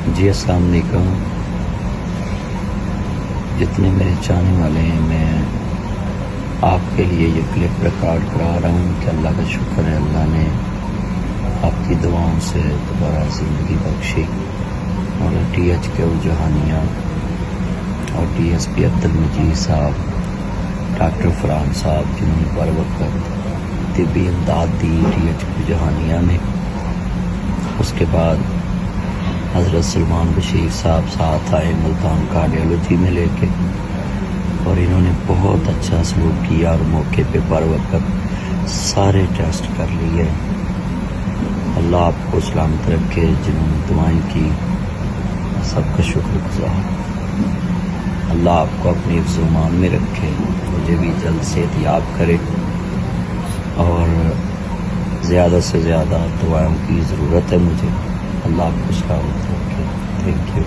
جی السلام علیکم، جتنے میرے چاہنے والے ہیں، میں آپ کے لیے یہ کلپ ریکارڈ کرا رہا ہوں کہ اللہ کا شکر ہے، اللہ نے آپ کی دعاؤں سے دوبارہ زندگی بخشی اور ٹی ایچ کے جہانیہ اور ڈی ایس پی عبدالمجید صاحب، ڈاکٹر فرحان صاحب جنہوں نے بر وقت طبی امداد دی ٹی ایچ کے جہانیہ میں. اس کے بعد حضرت سلمان بشیر صاحب ساتھ آئے ملتان کارڈیالوجی میں لے کے، اور انہوں نے بہت اچھا سلوک کیا اور موقع پہ بر وقت سارے ٹیسٹ کر لیے. اللہ آپ کو سلامت رکھے، جنہوں نے دعائیں کی سب کا شکر گزار. اللہ آپ کو اپنی حفظ و امان میں رکھے، مجھے بھی جلد صحت یاب کرے، اور زیادہ سے زیادہ دعاؤں کی ضرورت ہے مجھے. اللہ آپ کو سلامت رکھے. Thank you.